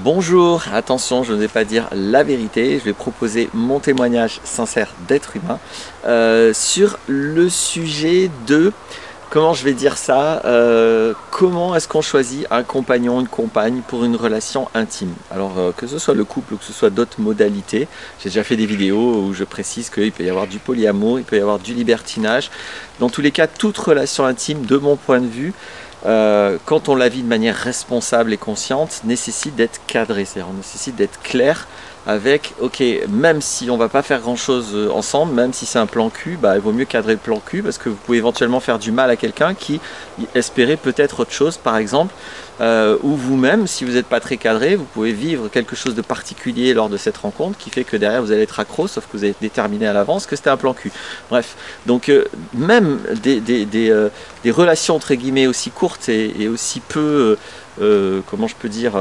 Bonjour, attention, je ne vais pas dire la vérité, je vais proposer mon témoignage sincère d'être humain sur le sujet de, comment je vais dire ça, comment est-ce qu'on choisit un compagnon, une compagne pour une relation intime. Alors que ce soit le couple ou que ce soit d'autres modalités, j'ai déjà fait des vidéos où je précise qu'il peut y avoir du polyamour, il peut y avoir du libertinage. Dans tous les cas, toute relation intime, de mon point de vue, quand on la vit de manière responsable et consciente, nécessite d'être cadré, c'est-à-dire on nécessite d'être clair avec, ok, même si on va pas faire grand chose ensemble, même si c'est un plan cul, bah, il vaut mieux cadrer le plan cul parce que vous pouvez éventuellement faire du mal à quelqu'un qui espérait peut-être autre chose, par exemple, ou vous-même, si vous n'êtes pas très cadré, vous pouvez vivre quelque chose de particulier lors de cette rencontre qui fait que derrière vous allez être accro, sauf que vous avez déterminé à l'avance que c'était un plan cul. Bref, donc même des relations entre guillemets aussi courtes et aussi peu, comment je peux dire,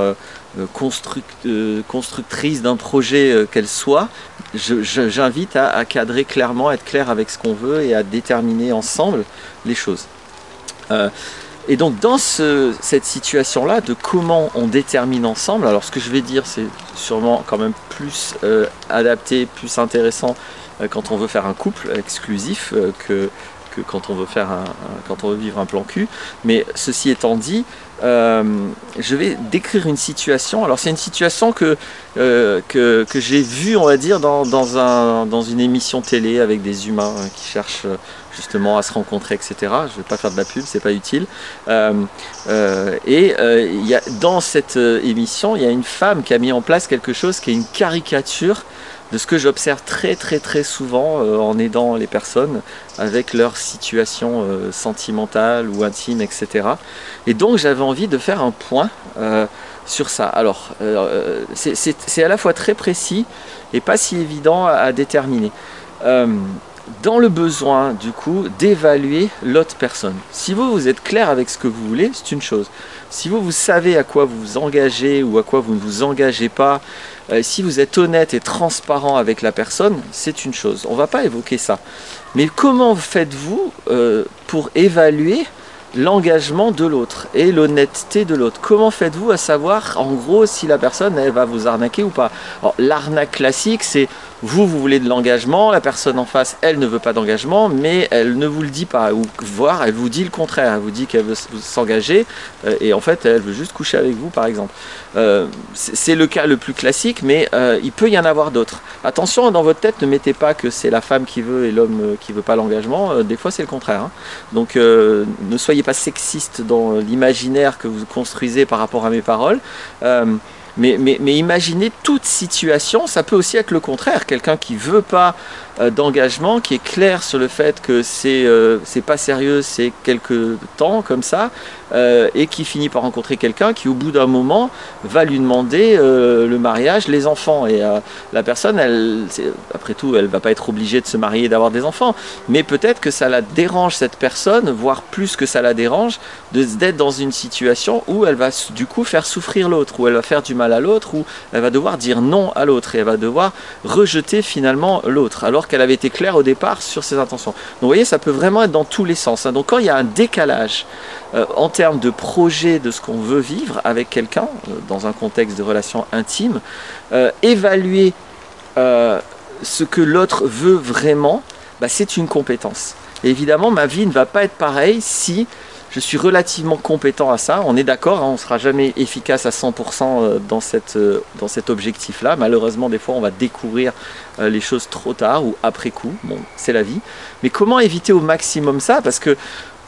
constructrices d'un projet qu'elles soient, j'invite à cadrer clairement, à être clair avec ce qu'on veut et à déterminer ensemble les choses. Et donc dans cette situation-là, de comment on détermine ensemble, alors ce que je vais dire c'est sûrement quand même plus adapté, plus intéressant quand on veut faire un couple exclusif que quand on veut faire quand on veut vivre un plan cul. Mais ceci étant dit, je vais décrire une situation. Alors c'est une situation que j'ai vue, on va dire, dans une émission télé avec des humains qui cherchent justement à se rencontrer, etc. Je ne vais pas faire de la pub, c'est pas utile. Dans cette émission, il y a une femme qui a mis en place quelque chose qui est une caricature de ce que j'observe très souvent en aidant les personnes avec leur situation sentimentale ou intime, etc. Et donc j'avais envie de faire un point sur ça. Alors c'est à la fois très précis et pas si évident à déterminer. Dans le besoin du coup d'évaluer l'autre personne. Si vous êtes clair avec ce que vous voulez, c'est une chose. Si vous savez à quoi vous vous engagez ou à quoi vous ne vous engagez pas, si vous êtes honnête et transparent avec la personne, c'est une chose. On ne va pas évoquer ça. Mais comment faites-vous pour évaluer l'engagement de l'autre et l'honnêteté de l'autre? Comment faites-vous à savoir en gros si la personne elle va vous arnaquer ou pas? Alors l'arnaque classique c'est vous voulez de l'engagement, la personne en face elle ne veut pas d'engagement mais elle ne vous le dit pas, ou voire elle vous dit le contraire, elle vous dit qu'elle veut s'engager et en fait elle veut juste coucher avec vous par exemple. C'est le cas le plus classique, mais il peut y en avoir d'autres. Attention, dans votre tête ne mettez pas que c'est la femme qui veut et l'homme qui veut pas l'engagement, des fois c'est le contraire, hein. Donc ne soyez pas sexiste dans l'imaginaire que vous construisez par rapport à mes paroles. Mais imaginez toute situation, ça peut aussi être le contraire, quelqu'un qui veut pas d'engagement, qui est clair sur le fait que c'est pas sérieux, c'est quelque temps comme ça, et qui finit par rencontrer quelqu'un qui au bout d'un moment va lui demander le mariage, les enfants, et la personne, après tout, elle va pas être obligée de se marier et d'avoir des enfants, mais peut-être que ça la dérange cette personne, voire plus que ça la dérange, d'être dans une situation où elle va du coup faire souffrir l'autre, où elle va faire du mal à l'autre, où elle va devoir dire non à l'autre, et elle va devoir rejeter finalement l'autre, alors qu'elle avait été claire au départ sur ses intentions. Donc vous voyez, ça peut vraiment être dans tous les sens, hein. Donc quand il y a un décalage en termes de projet de ce qu'on veut vivre avec quelqu'un, dans un contexte de relation intime, évaluer ce que l'autre veut vraiment, bah, c'est une compétence. Et évidemment, ma vie ne va pas être pareille si je suis relativement compétent à ça. On est d'accord, hein, on ne sera jamais efficace à 100% dans cet objectif-là. Malheureusement, des fois, on va découvrir les choses trop tard ou après coup. Bon, c'est la vie. Mais comment éviter au maximum ça? Parce que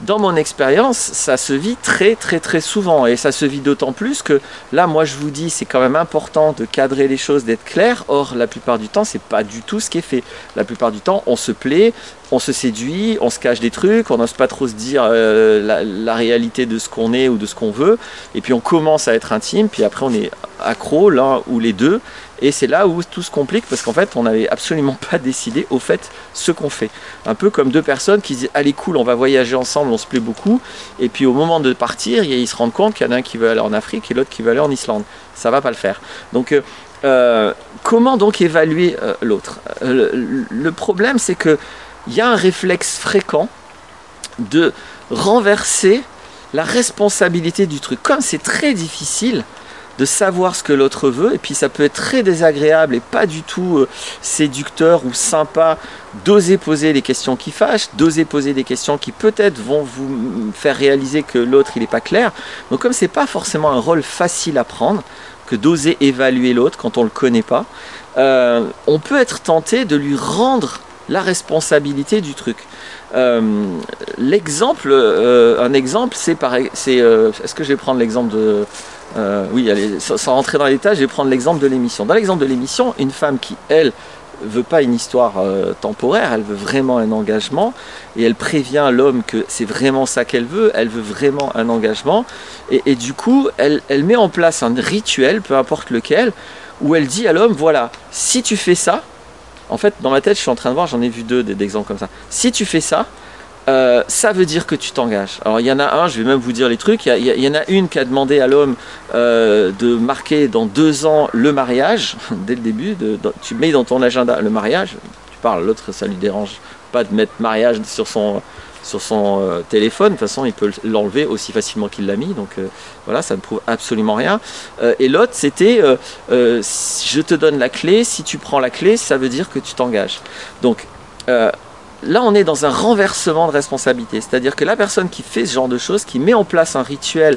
dans mon expérience, ça se vit très souvent, et ça se vit d'autant plus que là, moi je vous dis, c'est quand même important de cadrer les choses, d'être clair. Or, la plupart du temps, c'est pas du tout ce qui est fait. La plupart du temps, on se plaît, on se séduit, on se cache des trucs, on n'ose pas trop se dire la réalité de ce qu'on est ou de ce qu'on veut, et puis on commence à être intime, puis après on est accro, l'un ou les deux, et c'est là où tout se complique parce qu'en fait on n'avait absolument pas décidé au fait ce qu'on fait. Un peu comme deux personnes qui disent allez cool, on va voyager ensemble, on se plaît beaucoup, et puis au moment de partir ils se rendent compte qu'il y en a un qui veut aller en Afrique et l'autre qui veut aller en Islande. Ça va pas le faire. Donc comment donc évaluer l'autre? Le problème c'est que il y a un réflexe fréquent de renverser la responsabilité du truc. Comme c'est très difficile de savoir ce que l'autre veut, et puis ça peut être très désagréable et pas du tout séducteur ou sympa d'oser poser les questions qui fâchent, d'oser poser des questions qui peut-être vont vous faire réaliser que l'autre il n'est pas clair. Donc comme c'est pas forcément un rôle facile à prendre, que d'oser évaluer l'autre quand on ne le connaît pas, on peut être tenté de lui rendre la responsabilité du truc. L'exemple, un exemple, c'est est-ce que je vais prendre l'exemple de... oui, allez, sans rentrer dans les détails, je vais prendre l'exemple de l'émission. Dans l'exemple de l'émission, une femme qui, elle, veut pas une histoire temporaire, elle veut vraiment un engagement, et elle prévient l'homme que c'est vraiment ça qu'elle veut, elle veut vraiment un engagement, et du coup, elle met en place un rituel, peu importe lequel, où elle dit à l'homme, voilà, si tu fais ça, en fait, dans ma tête, je suis en train de voir, j'en ai vu deux d'exemples comme ça. Si tu fais ça, ça veut dire que tu t'engages. Alors il y en a un, je vais même vous dire les trucs, il y en a une qui a demandé à l'homme de marquer dans 2 ans le mariage, dès le début, tu mets dans ton agenda le mariage, tu parles, l'autre ça lui dérange pas de mettre mariage sur son téléphone, de toute façon il peut l'enlever aussi facilement qu'il l'a mis, donc voilà, ça ne prouve absolument rien. Et l'autre c'était je te donne la clé, si tu prends la clé ça veut dire que tu t'engages. Donc là on est dans un renversement de responsabilité, c'est-à-dire que la personne qui fait ce genre de choses, qui met en place un rituel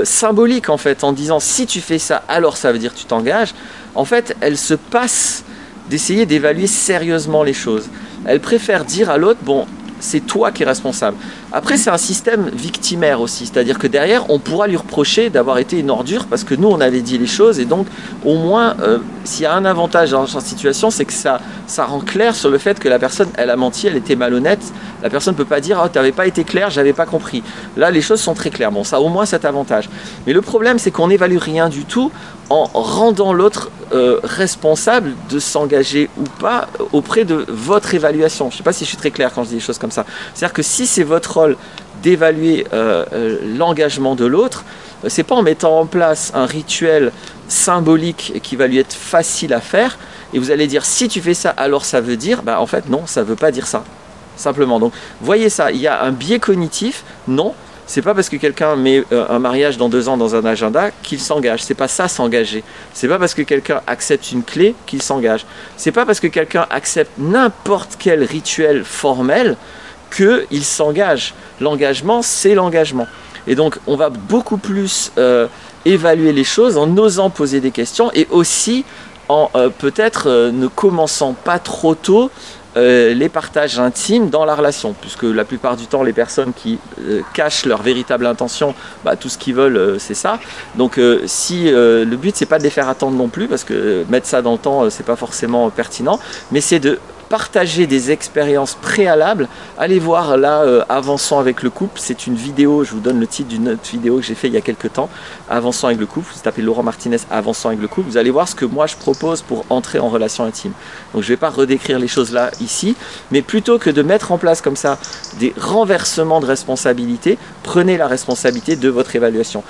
symbolique en fait, en disant si tu fais ça alors ça veut dire que tu t'engages, en fait elle se passe d'essayer d'évaluer sérieusement les choses. Elle préfère dire à l'autre, bon, c'est toi qui es responsable. Après, c'est un système victimaire aussi, c'est-à-dire que derrière, on pourra lui reprocher d'avoir été une ordure parce que nous, on avait dit les choses, et donc, au moins, s'il y a un avantage dans cette situation, c'est que ça rend clair sur le fait que la personne, elle a menti, elle était malhonnête. La personne ne peut pas dire, oh, tu n'avais pas été clair, j'avais pas compris. Là, les choses sont très claires. Bon, ça a au moins cet avantage. Mais le problème, c'est qu'on n'évalue rien du tout en rendant l'autre responsable de s'engager ou pas auprès de votre évaluation. Je ne sais pas si je suis très clair quand je dis des choses comme ça. C'est-à-dire que si c'est votre rôle d'évaluer l'engagement de l'autre, c'est pas en mettant en place un rituel symbolique qui va lui être facile à faire, et vous allez dire si tu fais ça alors ça veut dire, bah en fait non, ça veut pas dire ça. Simplement. Donc voyez ça, il y a un biais cognitif, non. C'est pas parce que quelqu'un met un mariage dans 2 ans dans un agenda qu'il s'engage. C'est pas ça s'engager. C'est pas parce que quelqu'un accepte une clé qu'il s'engage. C'est pas parce que quelqu'un accepte n'importe quel rituel formel qu'il s'engage. L'engagement, c'est l'engagement. Et donc, on va beaucoup plus évaluer les choses en osant poser des questions et aussi en peut-être ne commençant pas trop tôt les partages intimes dans la relation, puisque la plupart du temps les personnes qui cachent leur véritable intention, bah, tout ce qu'ils veulent c'est ça. Donc si le but c'est pas de les faire attendre non plus, parce que mettre ça dans le temps c'est pas forcément pertinent, mais c'est de partager des expériences préalables. Allez voir là, Avançons avec le couple, c'est une vidéo, je vous donne le titre d'une autre vidéo que j'ai fait il y a quelques temps, Avançons avec le couple, vous tapez Laurent Martinez, Avançons avec le couple, vous allez voir ce que moi je propose pour entrer en relation intime. Donc je ne vais pas redécrire les choses là, ici, mais plutôt que de mettre en place comme ça des renversements de responsabilité, prenez la responsabilité de votre évaluation.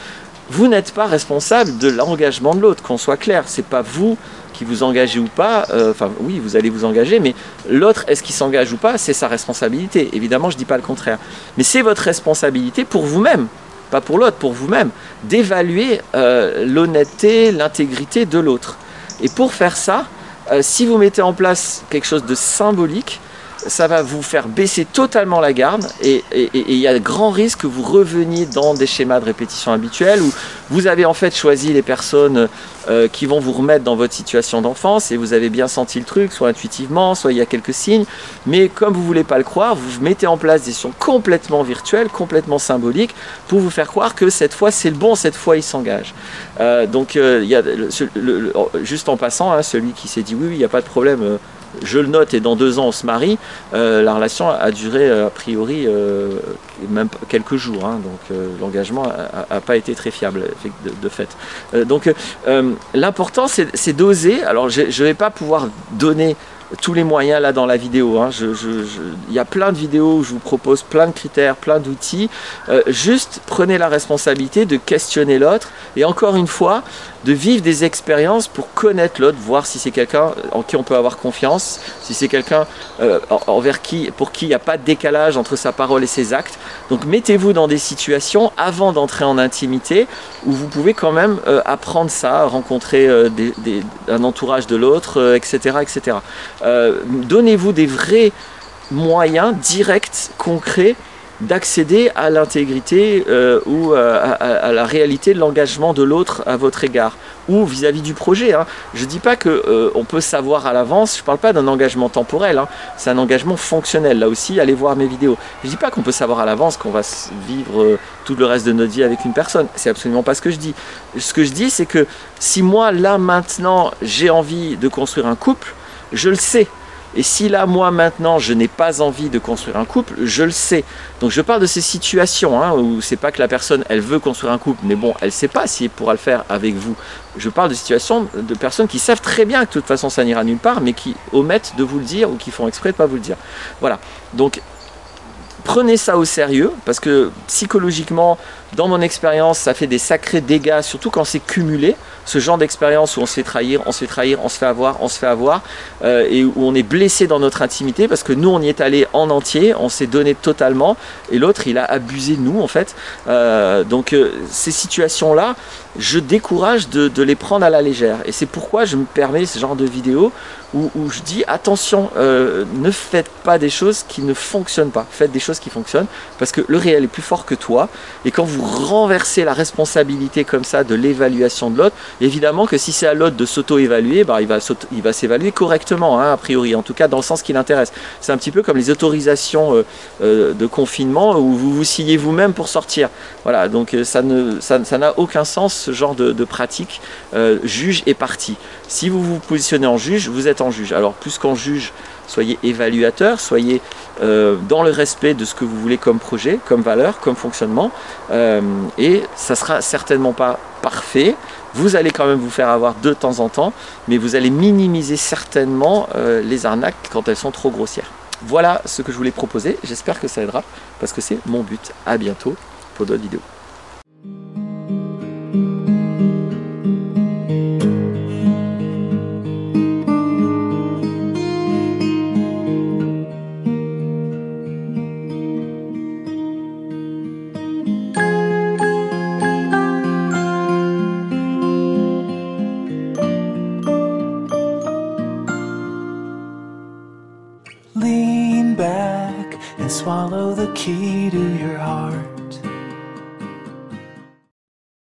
Vous n'êtes pas responsable de l'engagement de l'autre, qu'on soit clair, c'est pas vous qui vous engagez ou pas, enfin oui vous allez vous engager, mais l'autre est-ce qu'il s'engage ou pas, c'est sa responsabilité, évidemment je dis pas le contraire, mais c'est votre responsabilité pour vous-même, pas pour l'autre, pour vous-même, d'évaluer l'honnêteté, l'intégrité de l'autre. Et pour faire ça, si vous mettez en place quelque chose de symbolique, ça va vous faire baisser totalement la garde et il y a de grands risques que vous reveniez dans des schémas de répétition habituels où vous avez en fait choisi les personnes qui vont vous remettre dans votre situation d'enfance et vous avez bien senti le truc, soit intuitivement, soit il y a quelques signes, mais comme vous ne voulez pas le croire, vous mettez en place des sons complètement virtuels, complètement symboliques pour vous faire croire que cette fois c'est le bon, cette fois il s'engage. Donc il y a juste en passant, hein, celui qui s'est dit oui, il n'y a pas de problème, je le note et dans 2 ans on se marie, la relation a duré a priori même quelques jours, hein, donc l'engagement n'a pas été très fiable de fait. Donc l'important c'est d'oser. Alors je ne vais pas pouvoir donner tous les moyens là dans la vidéo. Hein. Il y a plein de vidéos où je vous propose plein de critères, plein d'outils. Juste prenez la responsabilité de questionner l'autre et encore une fois, de vivre des expériences pour connaître l'autre, voir si c'est quelqu'un en qui on peut avoir confiance, si c'est quelqu'un pour qui il n'y a pas de décalage entre sa parole et ses actes. Donc mettez-vous dans des situations avant d'entrer en intimité où vous pouvez quand même apprendre ça, rencontrer un entourage de l'autre, etc. etc. Donnez-vous des vrais moyens directs, concrets, d'accéder à l'intégrité ou à la réalité de l'engagement de l'autre à votre égard ou vis-à-vis du projet. Hein. Je ne dis pas qu'on peut savoir à l'avance, je ne parle pas d'un engagement temporel, hein. C'est un engagement fonctionnel. Là aussi, allez voir mes vidéos. Je ne dis pas qu'on peut savoir à l'avance qu'on va vivre tout le reste de notre vie avec une personne. C'est absolument pas ce que je dis. Ce que je dis, c'est que si moi, là, maintenant, j'ai envie de construire un couple, je le sais. Et si là, moi, maintenant, je n'ai pas envie de construire un couple, je le sais. Donc je parle de ces situations hein, où c'est pas que la personne, elle veut construire un couple, mais bon, elle ne sait pas si elle pourra le faire avec vous. Je parle de situations de personnes qui savent très bien que de toute façon, ça n'ira nulle part, mais qui omettent de vous le dire ou qui font exprès de ne pas vous le dire. Voilà. Donc, prenez ça au sérieux, parce que psychologiquement, dans mon expérience, ça fait des sacrés dégâts, surtout quand c'est cumulé. Ce genre d'expérience où on se fait trahir, on se fait trahir, on se fait avoir, et où on est blessé dans notre intimité, parce que nous, on y est allé en entier, on s'est donné totalement, et l'autre, il a abusé de nous, en fait. Donc, ces situations-là, je décourage de les prendre à la légère. Et c'est pourquoi je me permets ce genre de vidéo où je dis, attention, ne faites pas des choses qui ne fonctionnent pas. Faites des choses qui fonctionnent, parce que le réel est plus fort que toi, et quand vous renversez la responsabilité comme ça de l'évaluation de l'autre, évidemment que si c'est à l'autre de s'auto-évaluer, bah, il va s'évaluer correctement, hein, a priori, en tout cas dans le sens qui l'intéresse. C'est un petit peu comme les autorisations de confinement où vous vous signez vous-même pour sortir. Voilà, donc ça n'a aucun sens ce genre de pratique. Juge est parti. Si vous vous positionnez en juge, vous êtes en juge. Alors plus qu'en juge, soyez évaluateur, soyez dans le respect de ce que vous voulez comme projet, comme valeur, comme fonctionnement, et ça sera certainement pas parfait. Vous allez quand même vous faire avoir de temps en temps, mais vous allez minimiser certainement les arnaques quand elles sont trop grossières. Voilà ce que je voulais proposer, j'espère que ça aidera, parce que c'est mon but. À bientôt pour d'autres vidéos. Lean back and swallow the key to your heart.